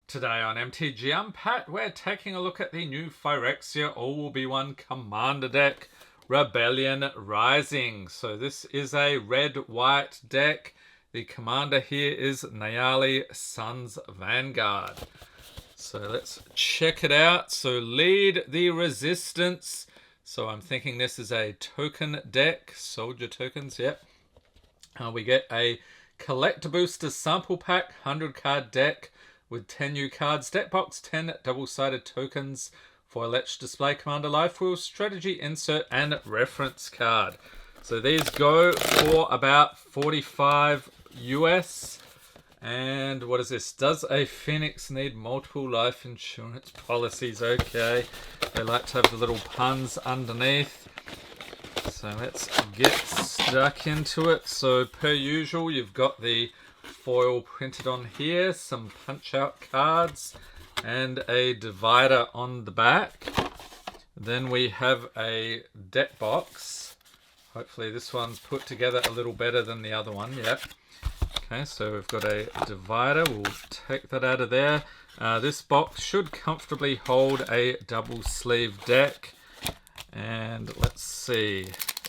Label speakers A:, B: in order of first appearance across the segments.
A: Today on MTG Unpacked, we're taking a look at the new Phyrexia All-Will-Be-One Commander deck, Rebellion Rising. So this is a red-white deck. The commander here is Nayali Sun's Vanguard. So let's check it out. So lead the resistance. So I'm thinking this is a token deck, soldier tokens, yep. We get a collector booster sample pack, 100 card deck with 10 new cards, deck box, 10 double-sided tokens for Let's Display Commander Life Wheel, strategy insert, and reference card. So these go for about 45 US. And what is this? Does a Phoenix need multiple life insurance policies? Okay. They like to have the little puns underneath. So let's get stuck into it. So per usual, you've got the foil printed on here, some punch out cards, and a divider on the back. Then we have a deck box. Hopefully this one's put together a little better than the other one. Yep. Okay, so we've got a divider. We'll take that out of there. This box should comfortably hold a double sleeve deck. And let's see,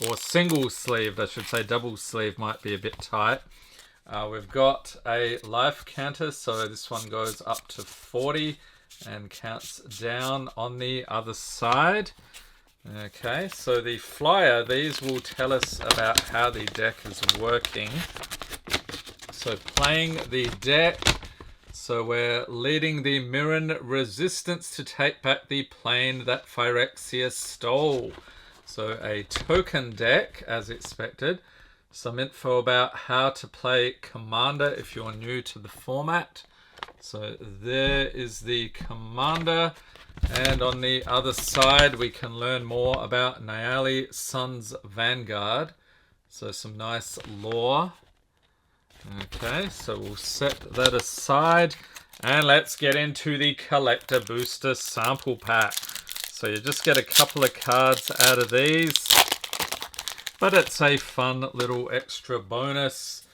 A: or single sleeved, I should say. Double sleeve might be a bit tight. We've got a life counter, so this one goes up to 40 and counts down on the other side. Okay, so the flyer, these will tell us about how the deck is working. So playing the deck, so we're leading the Mirren Resistance to take back the plane that Phyrexia stole. So a token deck, as expected. Some info about how to play Commander if you're new to the format. So there is the Commander. And on the other side, we can learn more about Nayali Sun's Vanguard. So some nice lore. Okay, so we'll set that aside. And let's get into the Collector Booster Sample Pack. So you just get a couple of cards out of these. But it's a fun little extra bonus.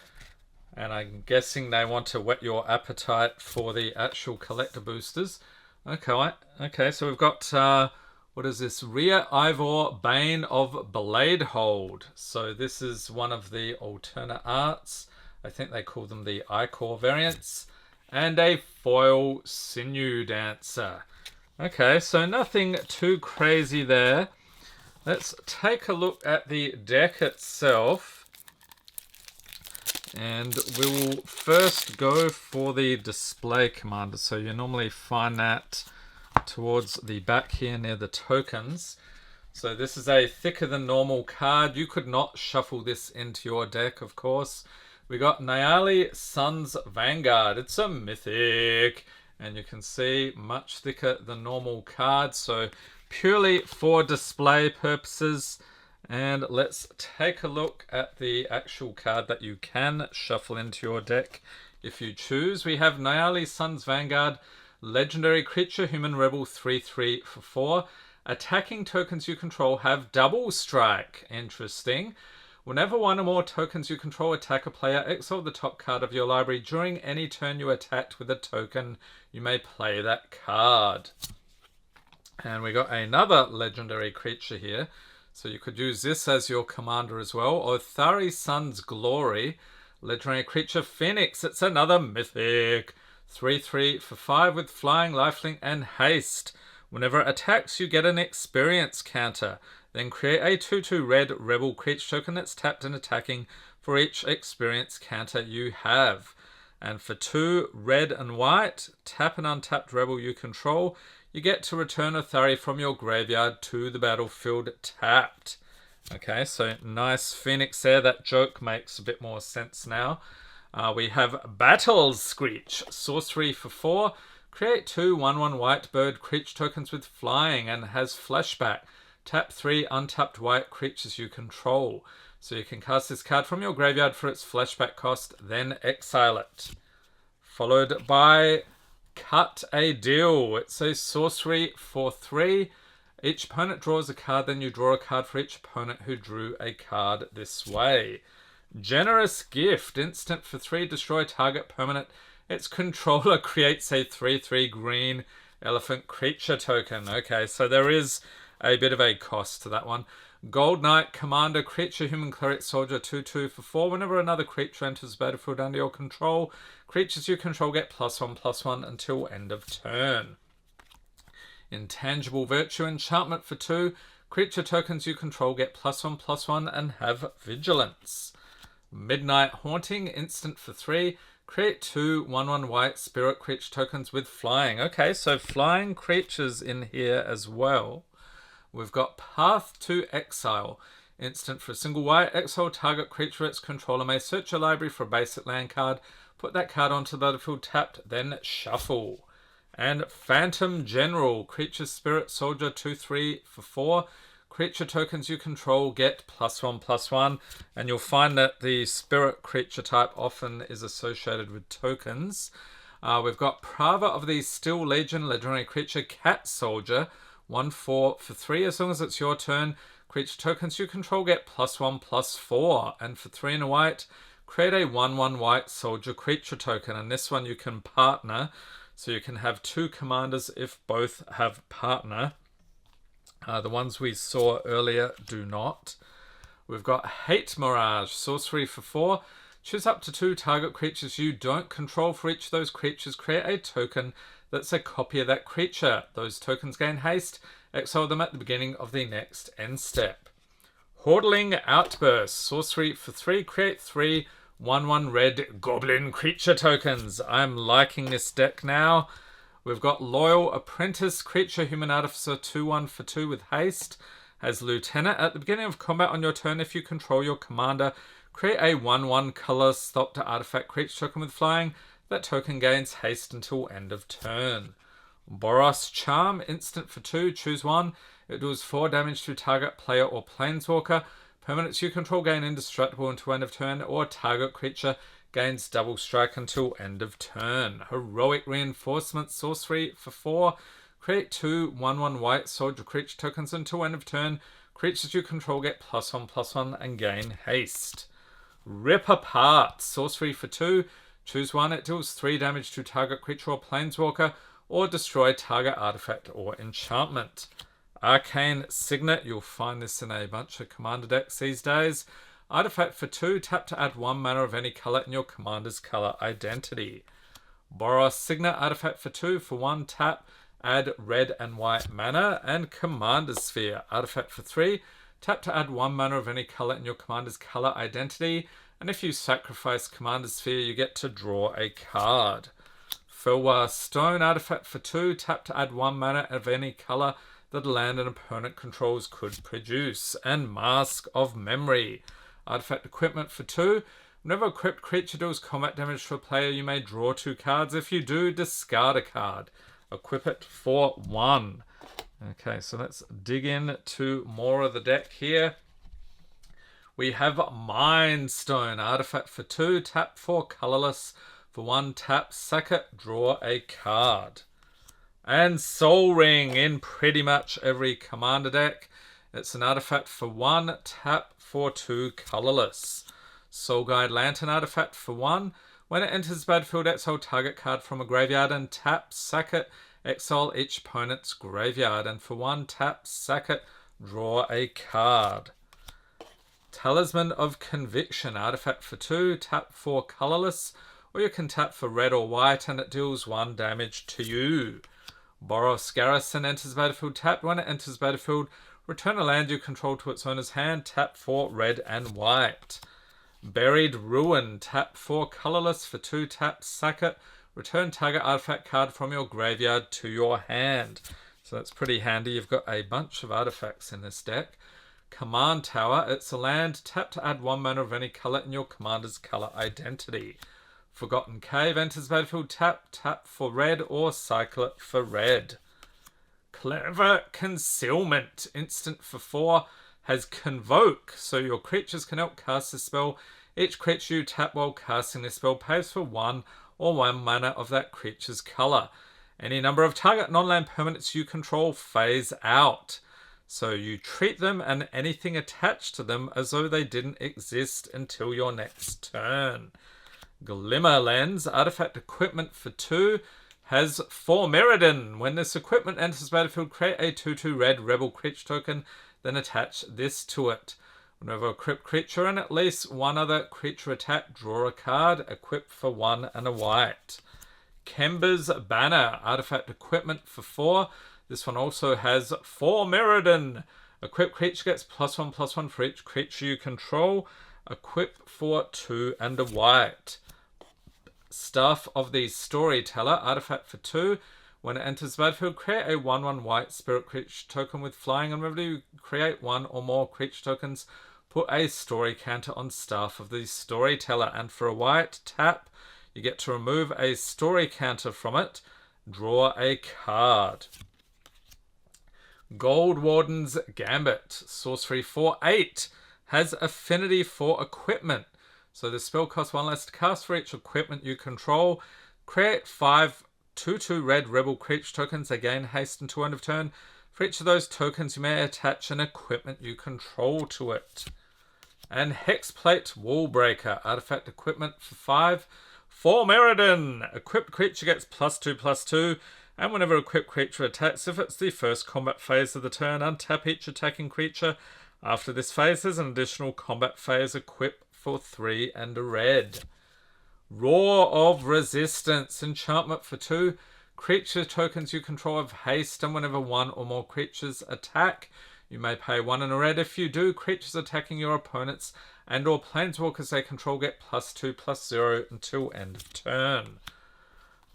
A: And I'm guessing they want to whet your appetite for the actual collector boosters. Okay, so we've got, what is this? Rhea Ivor, Bane of Bladehold. So this is one of the alternate arts. I think they call them the Icor variants. And a foil Sinew Dancer. Okay, so nothing too crazy there. Let's take a look at the deck itself. And we will first go for the display commander. So you normally find that towards the back here near the tokens. So this is a thicker than normal card. You could not shuffle this into your deck, of course. We got Nayali Sun's Vanguard. It's a mythic. And you can see much thicker than normal card. So purely for display purposes. And let's take a look at the actual card that you can shuffle into your deck if you choose. We have Nayali Sun's Vanguard, legendary creature, human rebel, 3/3 for 4. Attacking tokens you control have double strike. Interesting. Whenever one or more tokens you control attack a player, exile the top card of your library. During any turn you attacked with a token, you may play that card. And we got another legendary creature here. So you could use this as your commander as well. Othari Sun's Glory, legendary creature Phoenix. It's another mythic. 3/3 for 5 with flying, lifelink, and haste. Whenever it attacks, you get an experience counter. Then create a 2/2 red rebel creature token that's tapped and attacking for each experience counter you have. And for 2 red and white, tap an untapped rebel you control. You get to return Othari from your graveyard to the battlefield tapped. Okay, so nice Phoenix there. That joke makes a bit more sense now. We have Battles Screech, sorcery for 4. Create 2 1/1 white bird creature tokens with flying and has flashback. Tap 3 untapped white creatures you control. So you can cast this card from your graveyard for its flashback cost, then exile it. Followed by Cut a Deal. It's a sorcery for 3. Each opponent draws a card, then you draw a card for each opponent who drew a card this way. Generous Gift. Instant for 3. Destroy target permanent its controller creates a 3/3 green elephant creature token. Okay, so there is a bit of a cost to that one. Gold Knight, Commander, Creature, Human Cleric, Soldier, 2/2 for 4. Whenever another creature enters the battlefield under your control, creatures you control get +1/+1 until end of turn. Intangible Virtue, Enchantment for 2. Creature tokens you control get +1/+1 and have Vigilance. Midnight Haunting, instant for 3. Create 2 1/1 white spirit creature tokens with flying. Okay, so flying creatures in here as well. We've got Path to Exile. Instant for a single white. Exile target creature its controller may search your library for a basic land card. Put that card onto the battlefield tapped, then shuffle. And Phantom General. Creature Spirit Soldier 2/3 for 4. Creature tokens you control get +1/+1. And you'll find that the spirit creature type often is associated with tokens. We've got Prava of the Steel Legion. Legendary creature Cat Soldier. 1/4 for 3. As long as it's your turn, creature tokens you control get +1/+4. And for 3 and a white, create a 1/1 white soldier creature token. And this one you can partner, so you can have 2 commanders if both have partner. The ones we saw earlier do not. We've got Hate Mirage, sorcery for 4. Choose up to 2 target creatures you don't control. For each of those creatures, create a token that's a copy of that creature. Those tokens gain haste. Exile them at the beginning of the next end step. Hordling Outburst, sorcery for 3. Create 3 1/1 red goblin creature tokens. I'm liking this deck now. We've got Loyal Apprentice, creature human artificer 2/1 for 2 with haste. Has Lieutenant. At the beginning of combat on your turn, if you control your commander, create a 1/1 color stop to artifact creature token with flying. That token gains haste until end of turn. Boros Charm, instant for 2, choose 1. It deals 4 damage to target player or planeswalker. Permanents you control gain indestructible until end of turn, or target creature gains double strike until end of turn. Heroic Reinforcement, sorcery for 4. Create 2 1/1 white soldier creature tokens until end of turn. Creatures you control get +1/+1 and gain haste. Rip Apart, sorcery for 2. Choose 1. It deals 3 damage to target creature or planeswalker, or destroy target artifact or enchantment. Arcane Signet, you'll find this in a bunch of commander decks these days. Artifact for 2, tap to add 1 mana of any color in your commander's color identity. Boros Signet, artifact for 2, for 1 tap, add red and white mana. And Commander Sphere, artifact for 3, tap to add 1 mana of any color in your commander's color identity. And if you sacrifice Commander Sphere, you get to draw a card. Filwar Stone, artifact for 2, tap to add 1 mana of any color that a land an opponent controls could produce. And Mask of Memory, artifact equipment for 2. Whenever equipped creature deals combat damage to a player, you may draw 2 cards. If you do, discard a card. Equip it for 1. Okay, so let's dig in to more of the deck here. We have Mind Stone, artifact for 2, tap 4 colorless. For 1 tap, sack it, draw a card. And Soul Ring in pretty much every commander deck. It's an artifact for 1 tap for 2 colorless. Soul Guide Lantern, artifact for 1. When it enters the battlefield, exile target card from a graveyard and tap, sack it, exile each opponent's graveyard. And for 1 tap, sack it, draw a card. Talisman of Conviction, artifact for 2, tap 4 colorless, or you can tap for red or white and it deals 1 damage to you. Boros Garrison enters the battlefield tapped. When it enters the battlefield, return a land you control to its owner's hand, tap 4 red and white. Buried Ruin, tap 4 colorless, for 2 taps, sack it, return target artifact card from your graveyard to your hand. So that's pretty handy. You've got a bunch of artifacts in this deck. Command Tower, it's a land, tap to add 1 mana of any color in your commander's color identity. Forgotten Cave enters the battlefield, tap, tap for red, or cycle it for red. Clever Concealment, instant for 4, has Convoke, so your creatures can outcast the spell. Each creature you tap while casting this spell pays for 1 or 1 mana of that creature's color. Any number of target non-land permanents you control phase out. So you treat them and anything attached to them as though they didn't exist until your next turn. Glimmer Lens, artifact equipment for 2, has 4 Mirrodin. When this equipment enters the battlefield, create a 2/2 red rebel creature token, then attach this to it. Whenever equip creature and at least one other creature attack, draw a card, equip for 1 and a white. Kemba's Banner, artifact equipment for 4. This one also has 4 Mirrodin. Equip creature gets +1/+1 for each creature you control. Equip for 2 and a white. Staff of the Storyteller, artifact for 2. When it enters the battlefield, create a 1/1 white spirit creature token with flying, and whenever you create one or more creature tokens, put a story counter on Staff of the Storyteller. And for a white, tap, you get to remove a story counter from it, draw a card. Gold Warden's Gambit, sorcery for 8, has affinity for equipment. So the spell costs 1 less to cast for each equipment you control. Create 5 2/2 red rebel creature tokens, again haste until end of turn. For each of those tokens, you may attach an equipment you control to it. And Hexplate Wallbreaker, artifact equipment for 5. 4 Mirrodin. Equipped creature gets +2/+2. And whenever equipped creature attacks, if it's the first combat phase of the turn, untap each attacking creature. After this phase, there's an additional combat phase, equip for 3 and a red. Roar of Resistance, enchantment for 2. Creature tokens you control have haste, and whenever one or more creatures attack, you may pay 1 and a red. If you do, creatures attacking your opponents and or planeswalkers they control get +2/+0 until end of turn.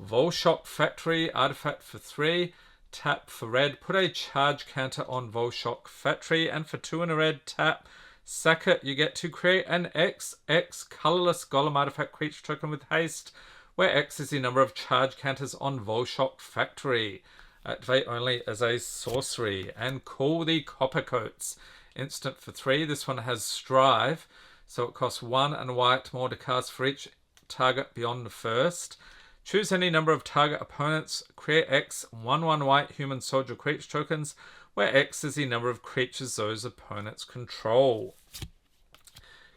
A: Volshock Factory, artifact for 3. Tap for red, put a charge counter on Volshock Factory, and for 2 and a red, tap, sack it. You get to create an XX colorless golem artifact creature token with haste, where X is the number of charge counters on Volshock Factory. Activate only as a sorcery. And Call the Coppercoats, instant for 3. This one has Strive, so it costs 1 and a white more to cast for each target beyond the first. Choose any number of target opponents. Create X 1/1 white human soldier creature tokens, where X is the number of creatures those opponents control.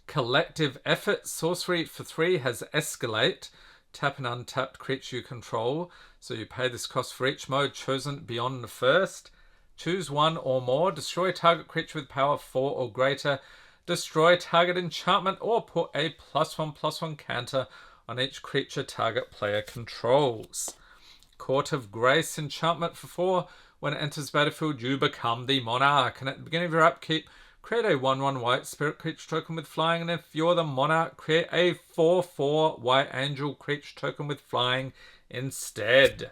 A: Collective Effort, sorcery for 3, has Escalate. Tap an untapped creature you control, so you pay this cost for each mode chosen beyond the first. Choose 1 or more. Destroy target creature with power 4 or greater. Destroy target enchantment, or put a +1/+1 counter on each creature target player controls. Court of Grace, enchantment for 4. When it enters battlefield, you become the monarch. And at the beginning of your upkeep, create a 1/1 white spirit creature token with flying. And if you're the monarch, create a 4/4 white angel creature token with flying instead.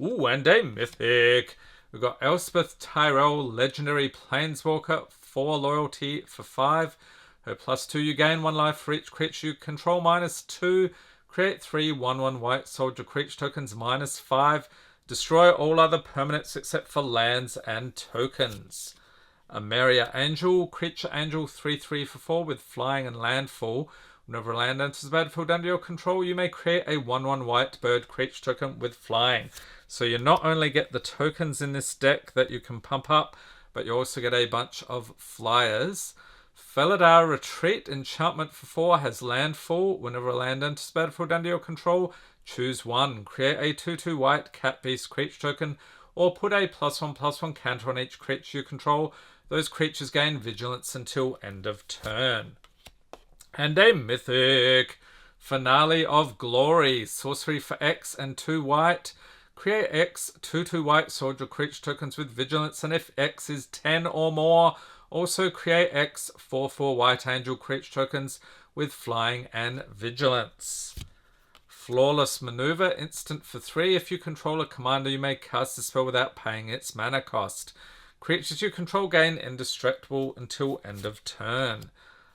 A: Ooh, and a mythic. We've got Elspeth Tyrell, legendary planeswalker, 4 loyalty for 5. Her +2, you gain 1 life for each creature you control, -2. Create 3 1/1 white soldier creature tokens, -5. Destroy all other permanents except for lands and tokens. Ameria Angel, creature angel, 3/3 for 4 with flying and landfall. Whenever a land enters the battlefield under your control, you may create a 1/1 white bird creature token with flying. So you not only get the tokens in this deck that you can pump up, but you also get a bunch of flyers. Felidar Retreat, enchantment for 4, has landfall. Whenever a land enters the battlefield under your control, choose 1. Create a 2/2 white cat beast creature token, or put a +1/+1 counter on each creature you control. Those creatures gain vigilance until end of turn. And a mythic. Finale of Glory, sorcery for X and 2 white. Create X 2/2 white soldier creature tokens with vigilance, and if X is 10 or more, also create X 4/4 white angel creature tokens with flying and vigilance. Flawless Maneuver, instant for 3. If you control a commander, you may cast the spell without paying its mana cost. Creatures you control gain indestructible until end of turn.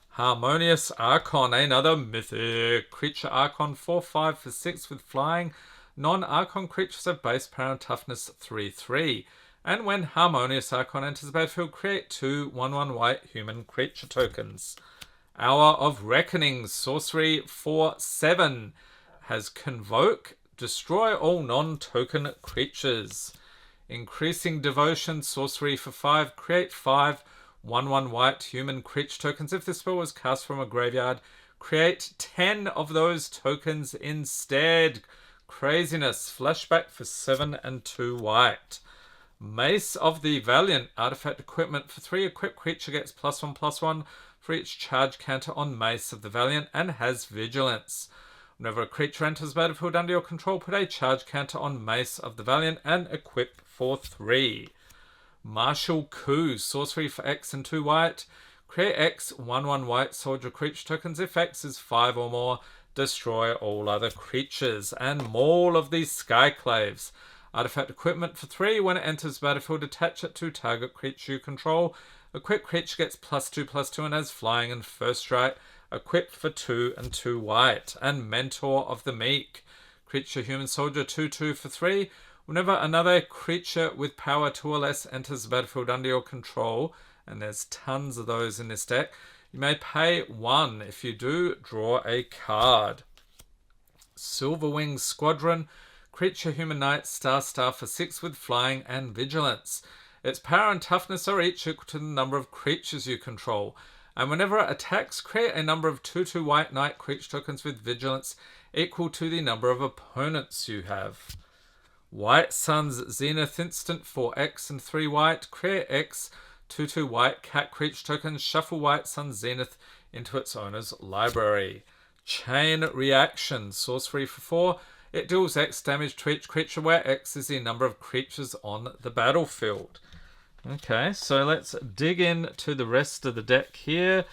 A: Harmonious Archon, another mythic. Creature Archon, 4/5 for 6 with flying. Non-Archon creatures have base power and toughness 3/3. And when Harmonious Archon enters the battlefield, create 2 1/1 white human creature tokens. Hour of Reckoning, sorcery for 7, has Convoke. Destroy all non-token creatures. Increasing Devotion, sorcery for 5, create 5 1/1 white human creature tokens. If this spell was cast from a graveyard, create 10 of those tokens instead. Craziness. Flashback for 7 and 2 white. Mace of the Valiant. Artifact equipment. For 3, equipped creature gets +1/+1 for each charge counter on Mace of the Valiant and has Vigilance. Whenever a creature enters the battlefield under your control, put a charge counter on Mace of the Valiant and equip for 3. Martial Coup. Sorcery for X and 2 white. Create X 1/1 white soldier creature tokens. If X is 5 or more, destroy all other creatures. And Maul of the Skyclaves. Artifact equipment for 3. When it enters the battlefield, attach it to target creature you control. Equipped creature gets +2/+2 and has flying and first strike. Equipped for 2 and 2 white. And Mentor of the Meek. Creature human soldier 2/2 for 3. Whenever another creature with power 2 or less enters the battlefield under your control, and there's tons of those in this deck, you may pay 1. If you do, draw a card. Silverwing Squadron. Creature human knight star for 6 with flying and vigilance. Its power and toughness are each equal to the number of creatures you control. And whenever it attacks, create a number of 2/2 white knight creature tokens with vigilance equal to the number of opponents you have. White Sun's Zenith instant for X and 3 white. Create X 2/2 white cat creature tokens. Shuffle White Sun's Zenith into its owner's library. Chain Reaction. Sorcery for 4. It deals X damage to each creature where X is the number of creatures on the battlefield. Okay, so let's dig into the rest of the deck here.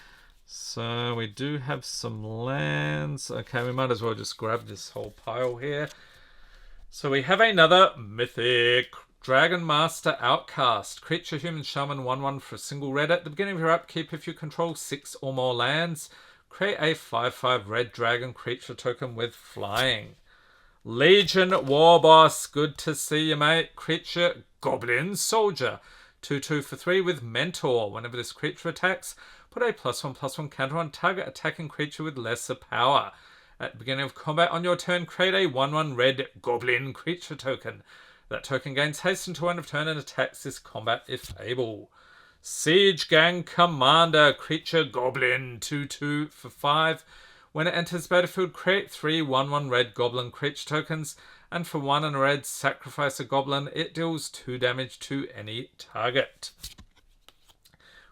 A: So we do have some lands. Okay, we might as well just grab this whole pile here. So we have another Mythic Dragon Master Outcast. Creature human shaman 1/1 for a single red. At the beginning of your upkeep, if you control 6 or more lands, create a 5/5 red dragon creature token with flying. Legion Warboss. Good to see you, mate. Creature Goblin Soldier. 2/2 for 3 with Mentor. Whenever this creature attacks, put a +1/+1 counter on target attacking creature with lesser power. At the beginning of combat on your turn, create a 1/1 red Goblin creature token. That token gains haste until end of turn and attacks this combat if able. Siege Gang Commander. Creature Goblin. 2/2 for 5. When it enters battlefield, create 3 1/1 red Goblin creature tokens. And for 1 and a red, sacrifice a Goblin. It deals 2 damage to any target.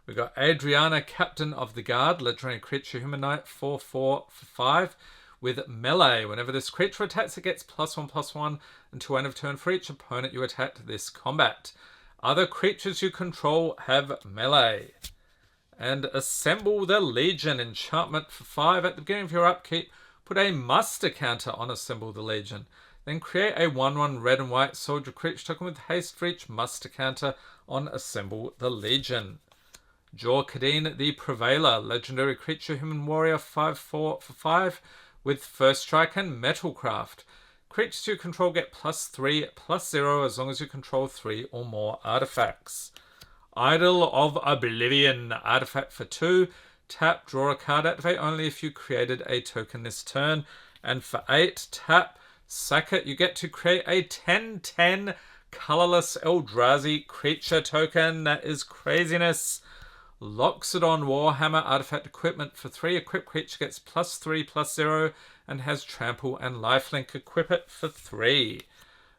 A: We got Adriana, Captain of the Guard. Legendary creature human knight. 4/4 for 5. With melee. Whenever this creature attacks, it gets +1/+1 until end of turn for each opponent you attack this combat. Other creatures you control have melee. And Assemble the Legion. Enchantment for 5. At the beginning of your upkeep, put a muster counter on Assemble the Legion. Then create a 1/1 red and white soldier creature token with haste for each muster counter on Assemble the Legion. Jor Kadeen the Prevailer. Legendary creature human warrior 5/4 for 5. With first strike and metalcraft. Creatures you control get +3/+0 as long as you control 3 or more artifacts. Idol of Oblivion. Artifact for 2. Tap, draw a card, activate only if you created a token this turn. And for 8, tap, sack it. You get to create a 10/10 colorless Eldrazi creature token. That is craziness. Loxodon Warhammer. Artifact equipment for 3. Equipped creature gets +3/+0 and has trample and lifelink. Equip it for 3.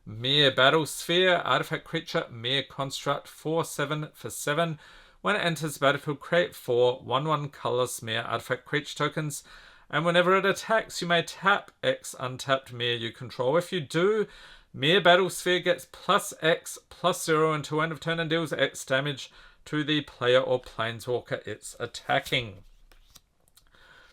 A: Mere Battlesphere. Artifact creature Mere Construct 4/7 for 7. When it enters the battlefield, create 4 1/1 colorless Mere artifact creature tokens. And whenever it attacks, you may tap X untapped Mere you control. If you do, Mere Battlesphere gets +X/+0 until end of turn and deals X damage to the player or planeswalker it's attacking.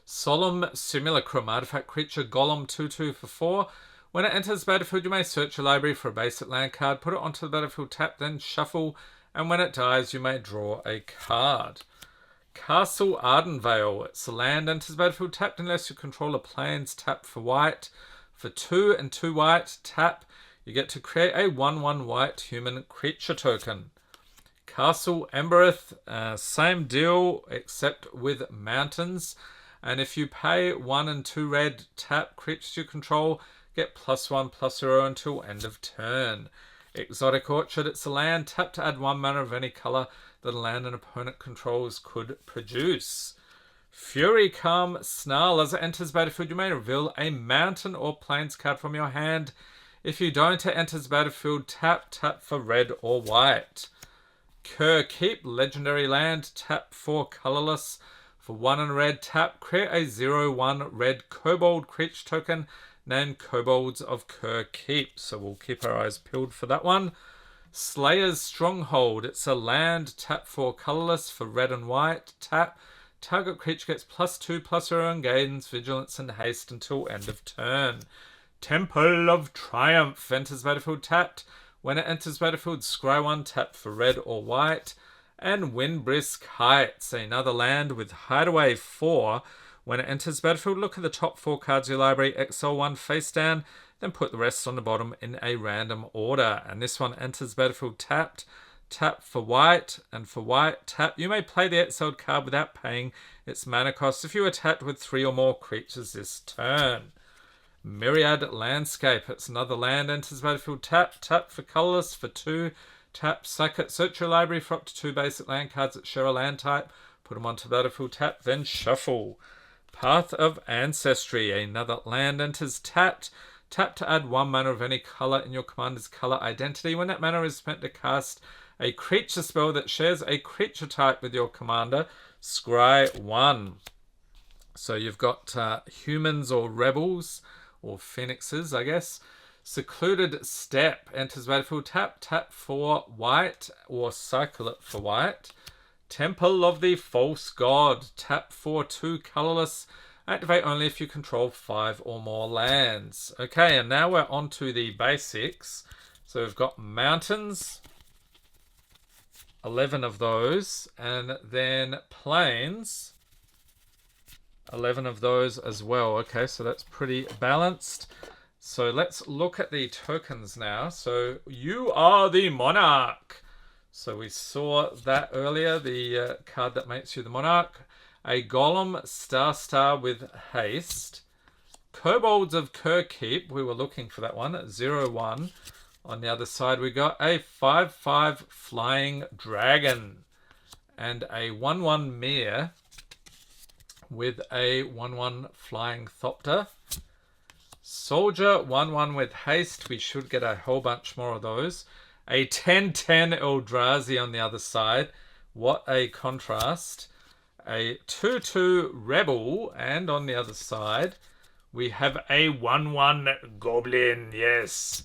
A: Solemn Simulacrum. Artifact creature Golem 2/2 for 4. When it enters the battlefield, you may search your library for a basic land card, put it onto the battlefield, tap, then shuffle, and when it dies, you may draw a card. Castle Ardenvale. It's a land, enters the battlefield tapped unless you control a plains. Tap for white. For 2 and 2 white, tap. You get to create a 1/1 white human creature token. Castle Embereth, same deal except with mountains. And if you pay 1 and 2 red, tap, creatures you control get +1/+0 until end of turn. Exotic Orchard, it's a land, tap to add 1 mana of any color that a land an opponent controls could produce. Furycom Snarl. As it enters battlefield, you may reveal a mountain or plains card from your hand. If you don't, it enters battlefield. Tap for red or white. Keep legendary land. Tap for colorless. For 1 and red, tap. Create a 0/1 red kobold creature token named Kobolds of Keep. So we'll keep our eyes peeled for that one. Slayer's Stronghold. It's a land. Tap for colorless. For red and white, tap. Target creature gets +2/+, gains vigilance and haste until end of turn. Temple of Triumph enters battlefield tapped. When it enters battlefield, scry 1, tap for red or white. And Windbrisk Heights, another land with Hideaway 4. When it enters battlefield, look at the top 4 cards of your library, exile 1 face down, then put the rest on the bottom in a random order. And this one enters battlefield tapped. Tap for white, and for white, tap. You may play the exiled card without paying its mana cost if you are tapped with 3 or more creatures this turn. Myriad Landscape. It's another land, enters battlefield tap. Tap for colorless. For 2, tap. Sack it. Search your library for up to 2 basic land cards that share a land type. Put them onto battlefield tap, then shuffle. Path of Ancestry. Another land, enters tapped. Tap to add 1 mana of any color in your commander's color identity. When that mana is spent to cast a creature spell that shares a creature type with your commander, scry 1. So you've got humans or rebels, or phoenixes, I guess. Secluded Step enters battlefield tap for white, or cycle it for white. Temple of the False God, tap for 2 colorless. Activate only if you control 5 or more lands. Okay, and now we're on to the basics. So we've got mountains, 11 of those, and then plains, 11 of those as well. Okay, so that's pretty balanced. So let's look at the tokens now. So you are the monarch. So we saw that earlier, the card that makes you the monarch. A golem star with haste. Kobolds of Keep, we were looking for that one, 0/1. On the other side, we got a 5/5 flying dragon and a 1/1 Mere with a 1/1 flying Thopter. Soldier 1/1 with haste. We should get a whole bunch more of those. A 10/10 Eldrazi on the other side. What a contrast. A 2/2 Rebel, and on the other side, we have a 1/1 Goblin, yes.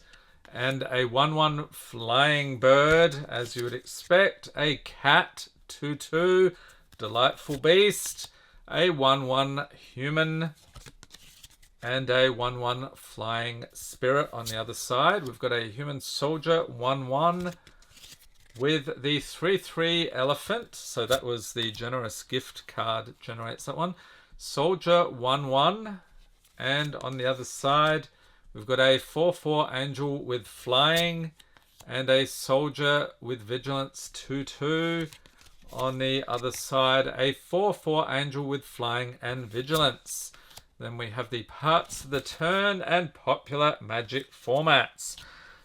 A: And a 1/1 Flying Bird, as you would expect. A Cat, 2/2, Delightful Beast. A 1/1 Human. And a 1/1 Flying Spirit on the other side. We've got a Human Soldier, 1/1. With the 3/3 Elephant. So that was the Generous Gift card, generates that one. Soldier, 1/1. And on the other side, we've got a 4/4 Angel with Flying and a Soldier with Vigilance, 2/2. On the other side, a 4/4 Angel with Flying and Vigilance. Then we have the parts of the turn and popular Magic formats.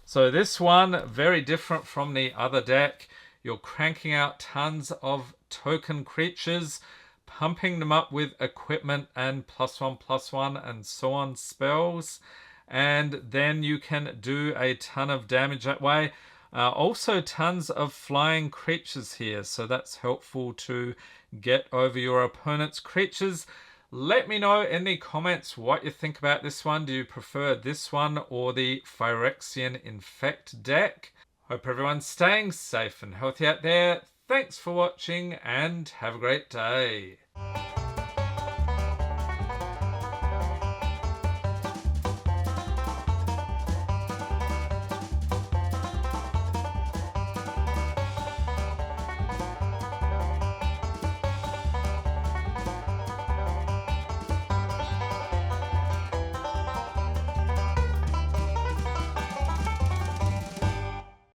A: So this one, very different from the other deck. You're cranking out tons of token creatures, pumping them up with equipment and +1/+1 and so on spells. And then you can do a ton of damage that way. Also tons of flying creatures here. So that's helpful to get over your opponent's creatures. Let me know in the comments what you think about this one. Do you prefer this one or the Phyrexian Infect deck? Hope everyone's staying safe and healthy out there. Thanks for watching and have a great day.